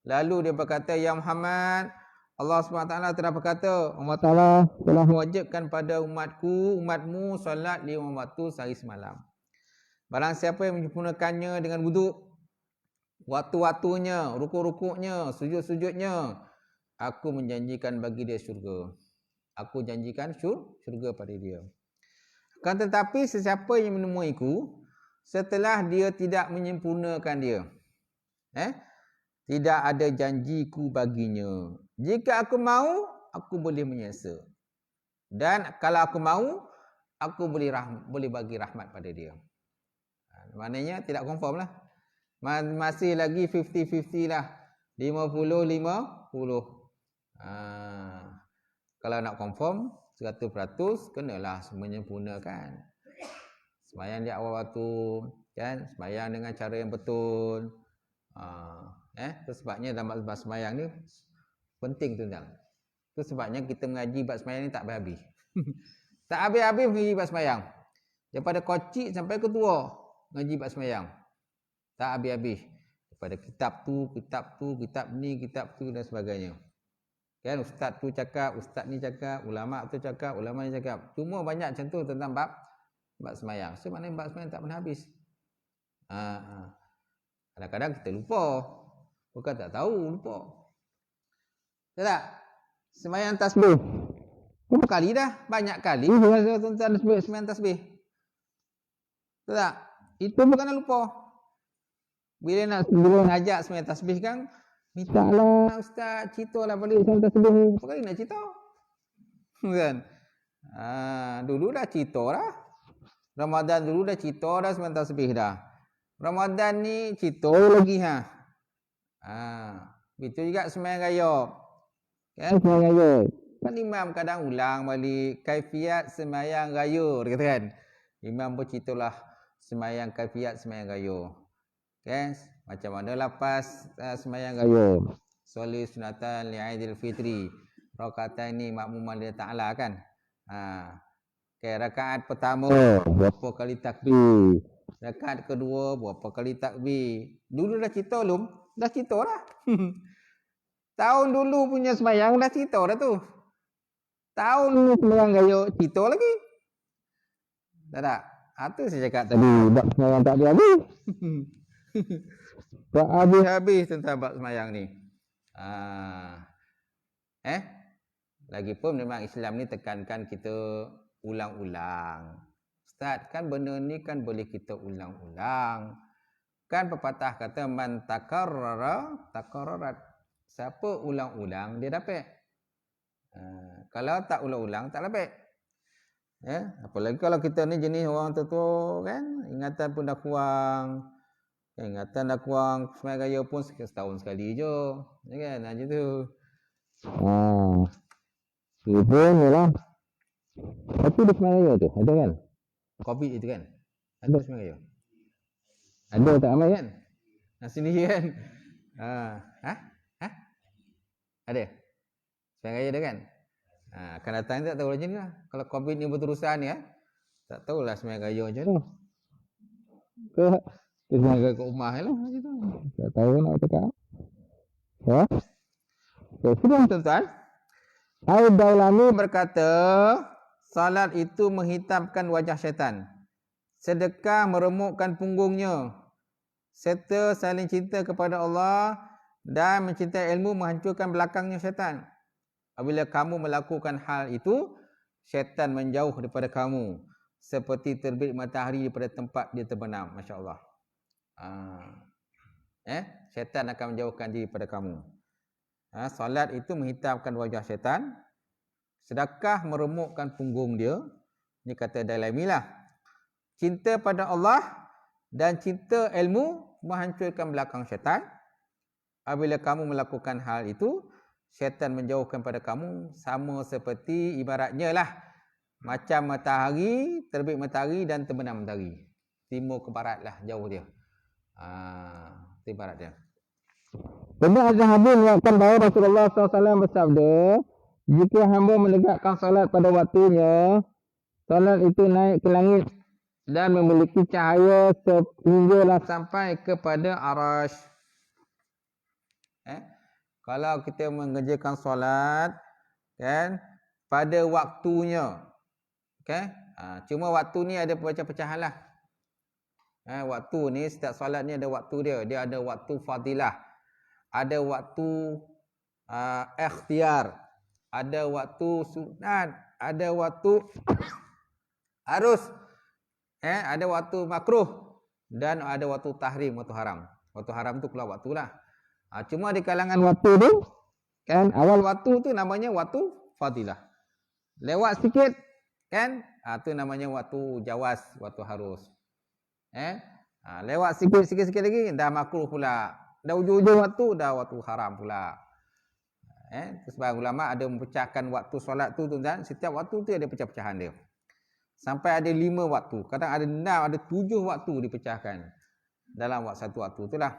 Lalu dia berkata, ya Muhammad, Allah SWT telah berkata, Allah Ta'ala telah mewajibkan pada umatmu solat 5 waktu sehari semalam. Barang siapa yang menyempurnakannya dengan wuduk, waktu-waktunya, rukuk-rukuknya, sujud-sujudnya, aku menjanjikan bagi dia syurga. Aku janjikan syurga pada dia. Kan tetapi sesiapa yang menemuiku setelah dia tidak menyempurnakan dia, Tidak ada janjiku baginya. Jika aku mau, aku boleh menyesa. Dan kalau aku mau, aku boleh bagi rahmat pada dia. Maknanya tidak confirm lah. Masih lagi 50-50 lah. 50-50. Kalau nak confirm 100%, kenalah menyempurnakan. Sembahyang di awal waktu, kan? Sembahyang dengan cara yang betul. Itu sebabnya dalam bab sembahyang ni penting tuan-tuan. Itu sebabnya kita mengaji bab sembahyang ni tak habis-habis. Tak habis-habis mengaji bab sembahyang. Daripada kecil sampai ke tua mengaji bab sembahyang. Tak habis-habis. Daripada kitab tu, kitab ni, kitab tu dan sebagainya. Kan ustaz tu cakap, ustaz ni cakap, ulama tu cakap, ulama ni cakap. Cuma banyak macam tu tentang bab sembahyang. So maknanya bab sembahyang tak pernah habis. Kadang-kadang kita lupa. Bukan tak tahu, lupa. Tahu tak? Sembahyang tasbih. Berapa kali dah? Banyak kali tuan-tuan sebut sembahyang tasbih. Tahu tak? Itu bukan lupa. Bila nak ajak sembahyang tasbih kan, minta lah ustaz, ceritalah balik sembahyang tasbih. Berapa kali nak cerita? Kan? Dulu dah cerita dah. Ramadan dulu dah cerita dah sembahyang tasbih dah. Ramadan ni cerita lagi Betul juga sembahyang raya. Kan sembahyang raya. Kan imam kadang ulang balik kaifiat sembahyang raya, dia kata kan. Imam pun ceritalah sembahyang kaifiat sembahyang raya. Kan? Macam mana lepas sembahyang raya. Solat sunatan li'aidil fitri. Rakaat ini makmuman dia Ta'ala kan. Rakaat pertama berapa kali takbir. Rakaat kedua berapa kali takbir. Dulu dah cerita belum? Dah cerita dah. Tahun dulu punya sembahyang dah cerita dah tu. Tahun ni sembahyang raya cerita lagi. Tak? Itu saya cakap tadi. Bab sembahyang tak habis-habis. Tak habis-habis tentang bab sembahyang ni. Lagipun memang Islam ni tekankan kita ulang-ulang. Ustaz, kan benda ni kan boleh kita ulang-ulang. Kan pepatah kata man takarrarat. Siapa ulang-ulang dia dapat. Kalau tak ulang-ulang tak dapat. Apalagi kalau kita ni jenis orang tua kan, ingatan pun dah kurang. Ingatan dah kurang, sembahyang raya pun setahun sekali je. Ya kan? Macam tu. Itu pun lah. Tapi di sembahyang raya tu ada kan? Covid itu kan? Ada sembahyang raya. Ada tak ramai kan? Sendiri kan? Ada? Sembahyang raya ada kan? Akan datang tak tahu macam ni lah. Kalau Covid ni berterusan ni tak tahulah sembahyang raya macam tu. Sembahyang raya kat rumah je lah macam tu. Tak tahu nak cakap. Sudah tuan-tuan. Al-Dailami berkata, salat itu menghitamkan wajah syaitan. Sedekah meremukkan punggungnya. Serta saling cinta kepada Allah dan mencintai ilmu menghancurkan belakangnya syaitan. Apabila kamu melakukan hal itu, syaitan menjauh daripada kamu. Seperti terbit matahari daripada tempat dia terbenam. Masya Allah. Syaitan akan menjauhkan diri daripada kamu. Salat itu menghitamkan wajah syaitan. Sedekah meremukkan punggung dia. Ini kata Dailami lah. Cinta pada Allah dan cinta ilmu menghancurkan belakang syaitan. Apabila kamu melakukan hal itu, syaitan menjauhkan pada kamu sama seperti ibaratnya lah. Macam matahari, terbit matahari dan terbenam matahari. Timur ke barat lah jauh dia. Itu ibarat dia. Benar ada hadis mengatakan bahawa Rasulullah SAW bersabda, jika hamba menegakkan salat pada waktunya, salat itu naik ke langit dan memiliki cahaya sehinggalah sampai kepada arasy. Kalau kita mengerjakan solat kan pada waktunya, okay? Cuma waktu ni ada pecah-pecahan lah. Waktu ni setiap solat ni ada waktu dia. Dia ada waktu fadilah, ada waktu ikhtiar, ada waktu sunat, ada waktu harus, ada waktu makruh dan ada waktu tahrim, waktu haram. Waktu haram tu keluar waktu lah. Cuma di kalangan waktu tu, kan, awal waktu tu namanya waktu fadilah. Lewat sikit, kan, tu namanya waktu jawaz, waktu harus. Lewat sikit lagi, dah makruh pula. Dah ujung-ujung waktu, dah waktu haram pula. Sebab ulama ada mempecahkan waktu solat tu tuan, setiap waktu tu ada pecah-pecahan dia. Sampai ada 5 waktu, kadang ada 6, ada 7 waktu dipecahkan dalam satu waktu itulah.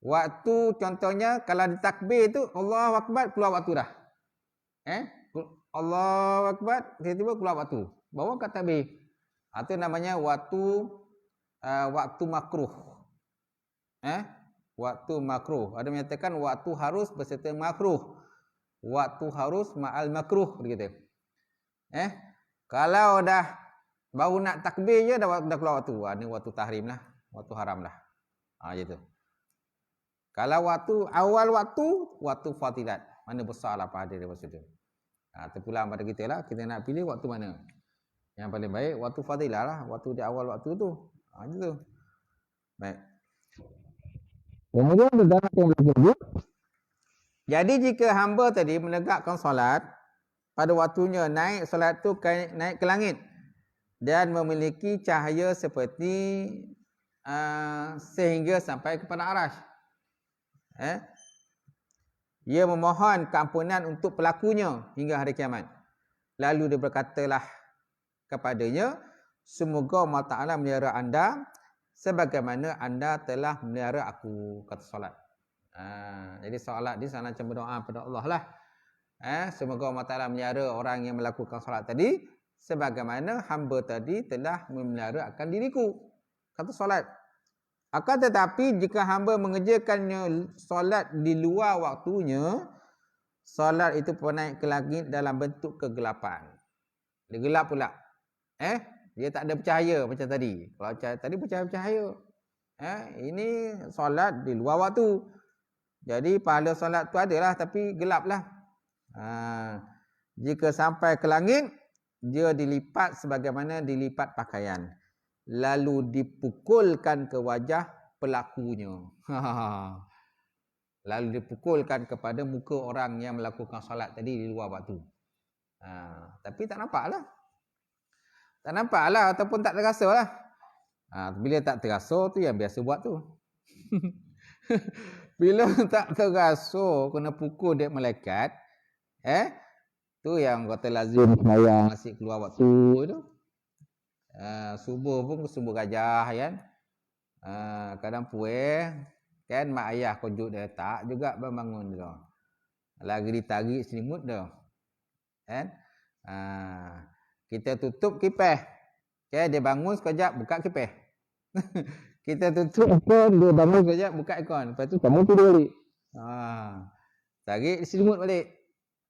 Waktu contohnya kalau ditakbir tu Allahu Akbar, keluar waktu dah. Allahu Akbar, tiba-tiba keluar waktu. Bawa kat takbir. Itu namanya waktu makruh. Waktu makruh. Ada menyatakan waktu harus berserta makruh. Waktu harus ma'al makruh begitu. Kalau dah baru nak takbir je dah keluar waktu. Ni waktu tahrim lah, waktu haram lah. Gitu. Kalau waktu awal waktu fadilat. Mana besarlah pahala dia maksud dia. Terpulang pada kita lah, kita nak pilih waktu mana. Yang paling baik waktu fadilah lah, waktu di awal waktu tu. Gitu. Baik. Kemudian berdalam lagi. Jadi jika hamba tadi menegakkan solat, pada waktunya naik solat tu naik ke langit dan memiliki cahaya seperti sehingga sampai kepada arasy. Ia memohon keampunan untuk pelakunya hingga hari kiamat. Lalu dia berkatalah kepadanya, semoga Allah Ta'ala melihara anda sebagaimana anda telah melihara aku, kata solat. Jadi solat ni salah macam berdoa pada Allah lah. Semoga Allah Ta'ala melihara orang yang melakukan solat tadi sebagaimana hamba tadi telah memelihara akan diriku, kata solat. Akan tetapi jika hamba mengerjakannya solat di luar waktunya, solat itu pun naik ke langit dalam bentuk kegelapan. Dia gelap pula. Dia tak ada bercahaya macam tadi. Kalau tadi bercahaya-cahaya. Ini solat di luar waktu. Jadi pahala solat tu adalah tapi gelap lah. Jika sampai ke langit, dia dilipat sebagaimana dilipat pakaian. Lalu dipukulkan ke wajah pelakunya. Lalu dipukulkan kepada muka orang yang melakukan solat tadi di luar waktu. Tapi tak nampak lah. Tak nampak lah ataupun tak terasa lah. Bila tak terasa tu yang biasa buat tu. Bila tak terasa kena pukul dia malaikat, tu yang kata lazim sembahyang masih keluar waktu tu. Subuh pun subuh gajah kan. Kadang pueh kan, mak ayah kojut dia tak juga bangun dia. Lagi ditarik selimut dia. Kan? Kita tutup kipas. Okay, dia bangun sekejap buka kipas. Kita tutup aircon, dia bangun sekejap buka aircon. Lepas tu kamu tidur balik. Tarik selimut balik.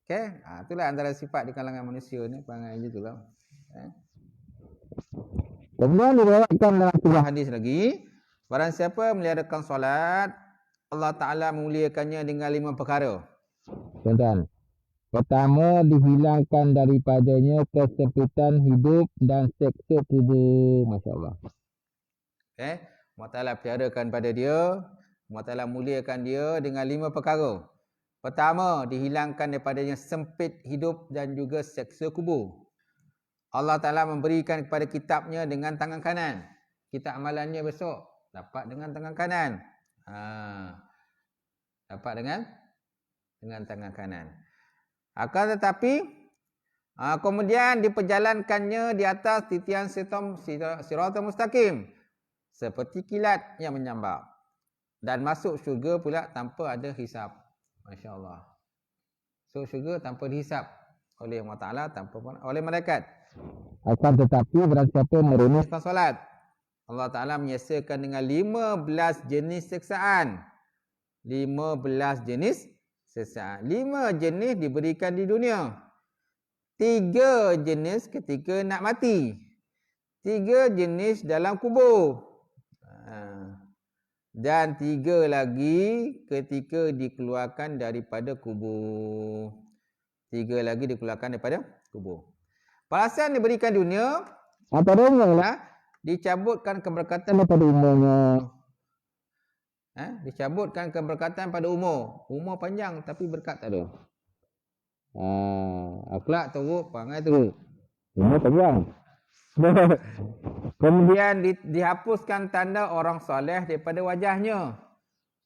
Okay? Itulah antara sifat di kalangan manusia ni, perangai macam itulah. Kemudian diriwayatkan dalam sebuah hadis lagi, barang siapa meliharakan solat, Allah Ta'ala memuliakannya dengan 5 perkara. Tuan-tuan. Pertama, dihilangkan daripadanya kesempitan hidup dan seksa tubuh. Masya Allah. Allah Ta'ala peliharakan pada dia, Allah Ta'ala muliakan dia dengan 5 perkara. Pertama, dihilangkan daripadanya sempit hidup dan juga seksa kubur. Allah Ta'ala memberikan kepada kitabnya dengan tangan kanan. Kitab amalannya besok dapat dengan tangan kanan. Dapat dengan tangan kanan. Akan tetapi kemudian diperjalankannya di atas titian siratal mustaqim seperti kilat yang menyambar, dan masuk syurga pula tanpa ada hisab. Masya Allah. Masuk syurga tanpa dihisab oleh Allah Ta'ala, tanpa oleh malaikat. Akan tetapi barang siapa merenungkan solat, Allah Ta'ala menyiasakan dengan 15 jenis siksaan. 15 jenis siksaan. 5 jenis diberikan di dunia. 3 jenis ketika nak mati. 3 jenis dalam kubur. Dan 3 lagi ketika dikeluarkan daripada kubur. 3 lagi dikeluarkan daripada kubur. Balasan diberikan dunia, antaranya lah dicabutkan keberkatan daripada umurnya. Dicabutkan keberkatan pada umur. Umur panjang tapi berkat tak ada. Akhlak teruk, perangai teruk. Umur panjang. Kemudian dihapuskan tanda orang soleh daripada wajahnya.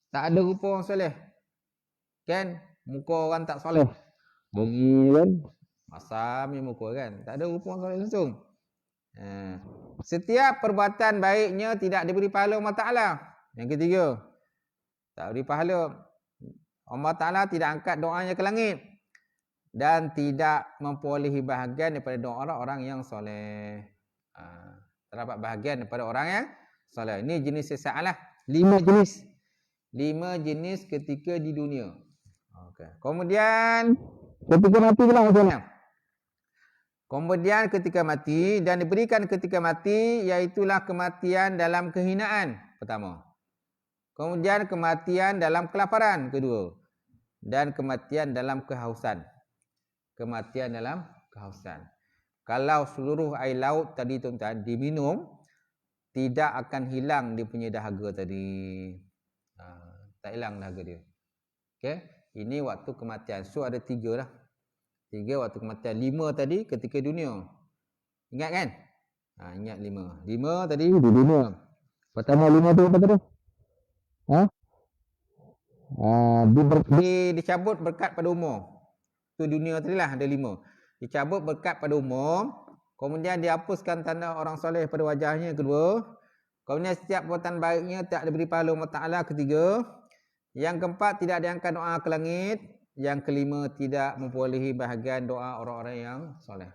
Tak ada rupa orang soleh. Kan? Muka orang tak soleh. Bunyi kan? Masam ni muka kan? Tak ada rupa orang soleh langsung. Setiap perbuatan baiknya tidak diberi pahala Allah Ta'ala. Yang ketiga, tak beri pahala. Allah Ta'ala tidak angkat doanya ke langit. Dan tidak memperolehi bahagian daripada doa orang yang soleh. Terdapat bahagian daripada orang yang soleh. Ini jenis sesat lah. 5 jenis. 5 jenis ketika di dunia. Okay. Kemudian ketika mati pula maksudnya. Kemudian ketika mati dan diberikan ketika mati, iaitulah kematian dalam kehinaan pertama. Kemudian kematian dalam kelaparan kedua. Dan kematian dalam kehausan. Kematian dalam kehausan. Kalau seluruh air laut tadi tuan-tuan diminum, tidak akan hilang dia punya dahaga tadi. Tak hilang dahaga dia. Okey, ini waktu kematian. So ada 3 lah. 3 waktu kematian. 5 tadi ketika dunia. Ingat kan? Ingat 5. 5 tadi di dunia. Pertama 5 tu apa tu? Dicabut berkat pada umur. Tu dunia tadi lah ada 5. Dicabut berkat pada umur. Kemudian dihapuskan tanda orang soleh pada wajahnya kedua. Kemudian setiap perbuatan baiknya tak diberi pahala Allah Ta'ala ketiga. Yang keempat tidak diangkat doa ke langit. Yang kelima tidak memperolehi bahagian doa orang-orang yang soleh.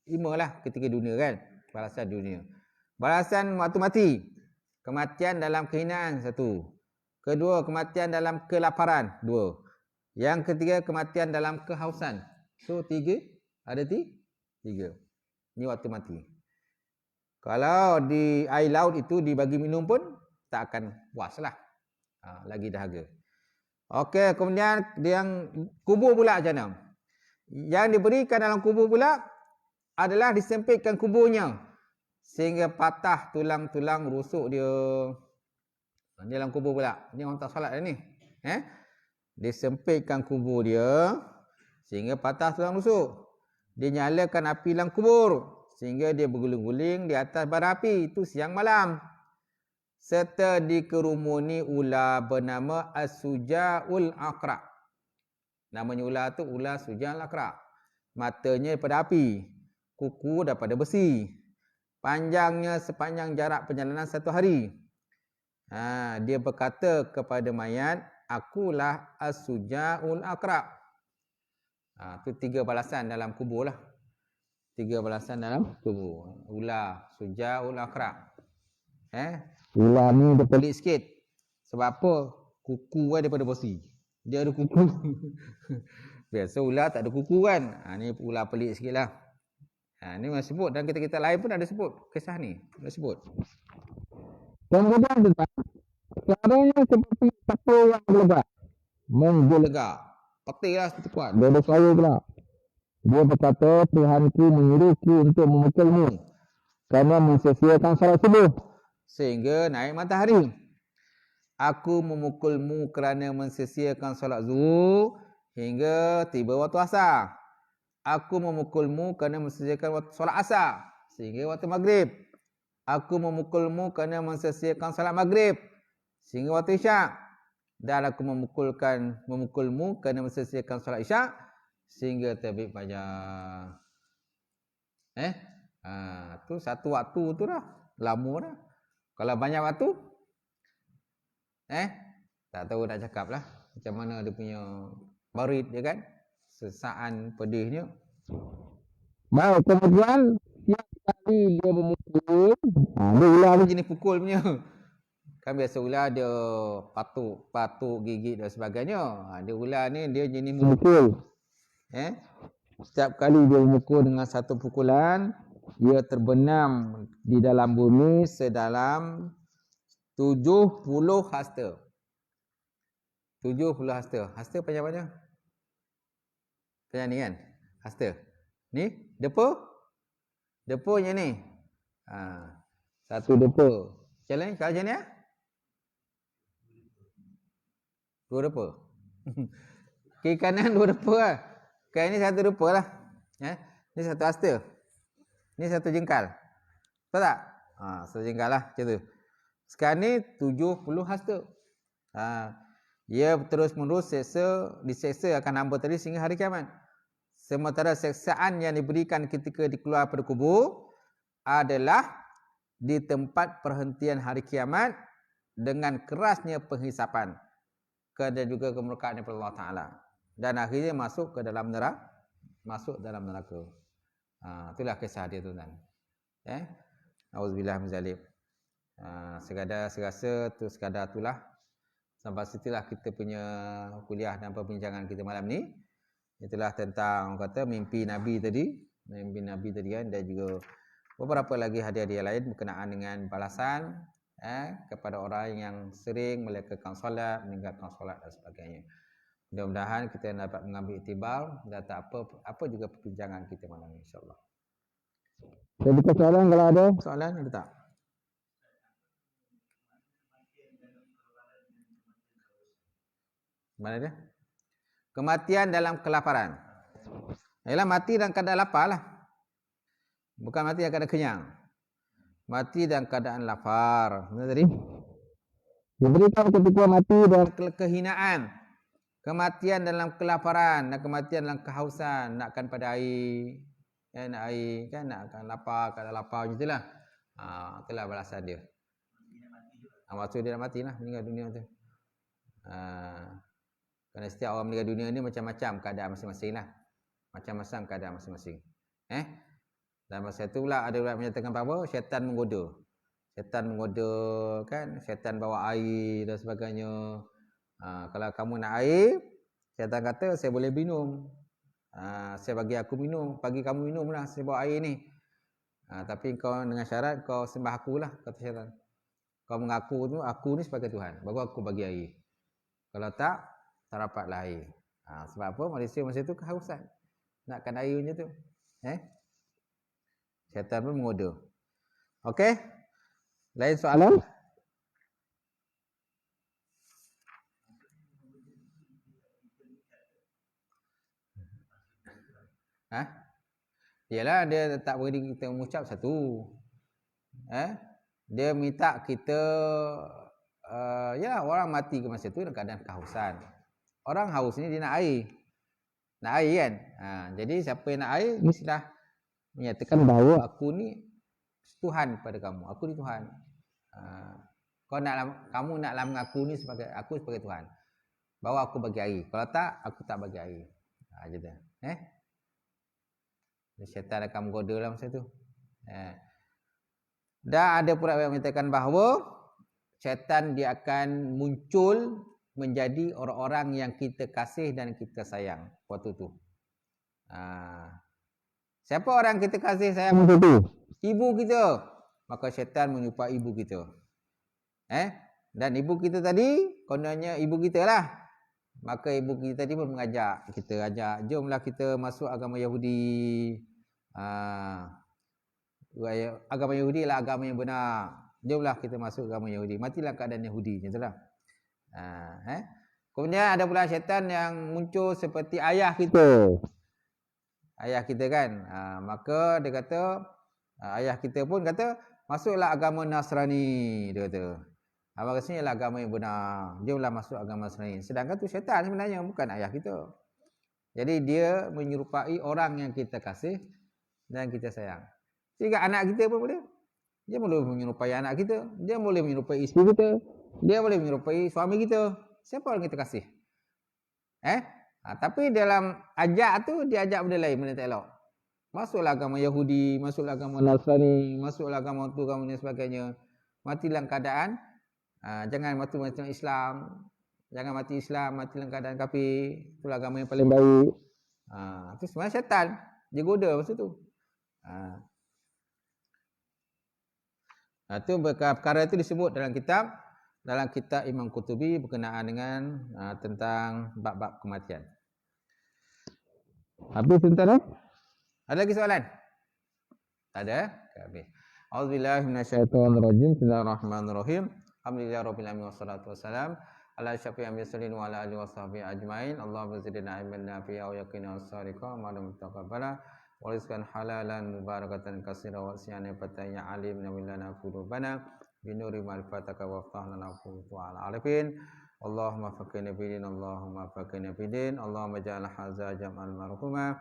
5 lah ketika dunia kan. Balasan dunia. Balasan waktu mati. Kematian dalam kehinaan 1. Kedua, kematian dalam kelaparan 2. Yang ketiga, kematian dalam kehausan. So 3. Ada 3. Ini waktu mati. Kalau di air laut itu dibagi minum pun tak akan puas lah. Lagi dahaga. Okey, kemudian yang kubur pula macam mana? Yang diberikan dalam kubur pula adalah disempitkan kuburnya sehingga patah tulang-tulang rusuk dia. Dia dalam kubur pula. Ini orang tak solat dah ni. Disempitkan kubur dia sehingga patah tulang rusuk. Dia nyalakan api dalam kubur sehingga dia berguling-guling di atas bara api. Itu siang malam. Serta dikerumuni ular bernama As-Suja'ul Aqra'. Namanya ular tu ular Suja'ul Aqra'. Matanya daripada api, kuku daripada besi. Panjangnya sepanjang jarak perjalanan 1 hari. Dia berkata kepada mayat, akulah As-Suja'ul Aqra'. Tu 3 balasan dalam kubur lah. 3 balasan dalam kubur. Ular Suja'ul Aqra'. Ular ni dia pelik sikit. Sebab apa? Kuku kan daripada besi. Dia ada kuku. Biasa ular tak ada kuku kan. Ni ular pelik sikit lah. Ni memang sebut. Dan kita-kita lain pun ada sebut. Kisah ni. Ada sebut. Kemudian juga. Caranya seperti satu yang berlegak. Menggelegak. Petir lah seperti kuat. Dia ada suara pula. Dia berkata, Tuhanku menyuruhku untuk memukulmu. Kerana mensesuaikan salat subuh. Sehingga naik matahari. Aku memukulmu kerana mensesiakan solat zuhur hingga tiba waktu asar. Aku memukulmu kerana mensesiakan solat asar sehingga waktu maghrib. Aku memukulmu kerana mensesiakan solat maghrib sehingga waktu isyak. Dan aku memukulmu kerana mensesiakan solat isyak sehingga terbit fajar. Tu satu waktu tu dah. Lama dah. Kalau banyak waktu, tak tahu nak cakap lah. Macam mana dia punya barit dia kan. Sesaan pedihnya. Baik, kemudian setiap kali dia memukul. Dia ular ni jenis pukul punya. Kan biasa ular dia patuk gigit dan sebagainya. Dia ular ni dia jenis memukul. Setiap kali dia memukul dengan satu pukulan, ia terbenam di dalam bumi sedalam 70 hasta. 70 hasta. Hasta panjang-panjang. Panjang ni kan? Hasta. Ni depa. Depanya ni. Satu depa. Macam ni? Kalau macam ni Dua rupa. Kiri kanan dua rupa lah. Kan ini satu rupa lah. Ini satu hasta. Ini satu jengkal. Tahu tak? Satu jengkal lah macam tu. Sekarang ni 70 hasta. Ia terus menerus diseksa akan hamba tadi sehingga hari kiamat. Sementara seksaan yang diberikan ketika dikeluar pada kubur adalah di tempat perhentian hari kiamat dengan kerasnya penghisapan dan juga kemurkaan daripada Allah Ta'ala. Dan akhirnya masuk ke dalam neraka. Itulah kisah dia tuan-tuan. Auzubillah min zalim. Sekadar saya rasa tu sekadar itulah. Sampai situlah kita punya kuliah dan perbincangan kita malam ni. Itulah tentang kata mimpi Nabi tadi kan, dan juga beberapa lagi hadiah-hadiah lain berkenaan dengan balasan kepada orang yang sering melakukan solat, meninggalkan solat dan sebagainya. Mudah-mudahan kita dapat mengambil iktibar dan tak apa juga perbincangan kita malam ni, insya-Allah. Saya buka soalan kalau ada. Soalan ada tak? Mana dia? Kematian dalam kelaparan. Ialah mati dalam keadaan lapar lah. Bukan mati dalam keadaan kenyang. Mati dalam keadaan lapar. Benar tadi? Diberikan ketika mati dalam kehinaan. Kematian dalam kelaparan dan kematian dalam kehausan. Nakkan pada air. Nak air kan, nakkan lapar, keadaan lapar macam itulah. Itulah balasan dia. Maksud dia nak mati lah, meninggal dunia tu. Kerana setiap orang meninggal dunia ni macam-macam keadaan masing-masing lah. Macam-macam keadaan masing-masing. Dan masa tu pula ada orang menyatakan bahawa syaitan menggoda. Syaitan menggoda kan, syaitan bawa air dan sebagainya. Kalau kamu nak air, syaitan kata saya boleh minum. Saya bagi aku minum, bagi kamu minum lah, saya bawa air ni. Tapi kau dengan syarat kau sembah aku lah, kata syaitan. Kau mengaku tu aku ni sebagai Tuhan, baru aku bagi air. Kalau tak dapatlah air. Sebab apa? Manusia masa tu kehausan. Nakkan air macam tu. Syaitan pun menggoda. Okey? Lain soalan? Yalah, dia tak beri kita mengucap satu. Dia minta kita ya orang mati ke masa tu dalam keadaan kehausan. Orang haus ni dia nak air. Nak air kan? Jadi siapa yang nak air mestilah menyatakan bahawa aku ni Tuhan pada kamu. Aku ni Tuhan. Kamu naklah mengaku ni sebagai aku sebagai Tuhan. Bawa aku bagi air. Kalau tak, aku tak bagi air. Macam tu. Syaitan akan menggoda lah masa tu. Dan ada pula yang menyatakan bahawa syaitan dia akan muncul menjadi orang-orang yang kita kasih dan kita sayang waktu tu. Siapa orang kita kasih sayang waktu tu? Ibu kita. Maka syaitan menyerupai ibu kita. Dan ibu kita tadi, kononnya ibu kita lah. Maka ibu kita tadi pun mengajak kita, jomlah kita masuk agama Yahudi. Agama Yahudi lah agama yang benar. Jomlah kita masuk agama Yahudi. Matilah keadaan Yahudi. Macam Kemudian ada pula syaitan yang muncul seperti ayah kita. Ayah kita kan. Maka dia kata, ayah kita pun kata, masuklah agama Nasrani. Dia kata. Maksudnya ialah agama yang benar. Jomlah masuk agama Nasrani. Sedangkan tu syaitan sebenarnya, bukan ayah kita. Jadi dia menyerupai orang yang kita kasih dan kita sayang. Sehingga anak kita pun boleh. Dia boleh menyerupai anak kita. Dia boleh menyerupai isteri kita. Dia boleh menyerupai suami kita. Siapa orang kita kasih? Tapi dalam ajak tu, dia ajak benda lain, benda tak elok. Masuklah agama Yahudi, masuklah agama Nasrani, masuklah agama tu, agama ni sebagainya. Mati dalam keadaan, jangan mati macam Islam. Jangan mati Islam, mati dalam keadaan kafir. Itulah agama yang paling baik. Itu sebenarnya syaitan. Dia goda masa tu. Itu perkara itu disebut dalam kitab Imam Qutubi berkenaan dengan tentang bab-bab kematian. Habis tuan-tuan? Ada lagi soalan? Tak ada? Habis. Auzubillahi minasyaitonirrajim. Bismillahirrahmanirrahim. Alhamdulillahirabbil alamin wassalatu wassalam ala syafi'i amsalin wa ala alihi washabihi ajmain. Allahumma zidna ilman nafi'a wa yaqina as-sadiqa wa lam taqabbala wa rizqan halalan mubarakatan katsira wa siyana fataya alim nawilana qulubana binuri ma'rifataka wa ftahna ala arifin. Allahumma faqina bidin, Allahumma faqina bidin, Allahumma ja'al hadza jam'an marhuma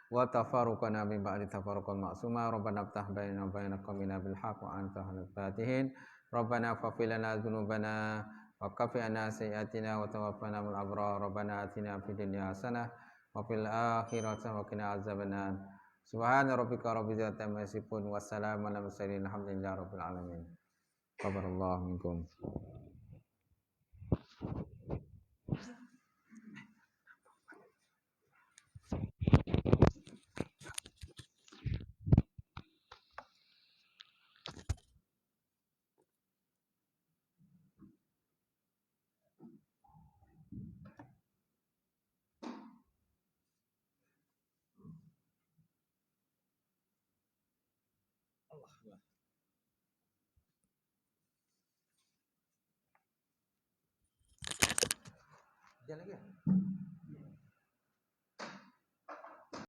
wa tafarruqana min ba'di tafarruqan ma'suma. Rabbana iftah bainana wa baina qaumina bil haqq wa anta khairul fatihin. Rabbana faghfir lana dzunubana wa kaffi 'anna sayyi'atina wa tawaffana ma'al abrar. Rabbana atina fid dunya hasanah wa fil akhirati hasanah wa qina azabannar. Subhana rabbika rabbil izzati amma yasifun wa salamun alal mursalin alhamdulillahi rabbil alamin. Qabarallahu minkum. Jalan lagi ya?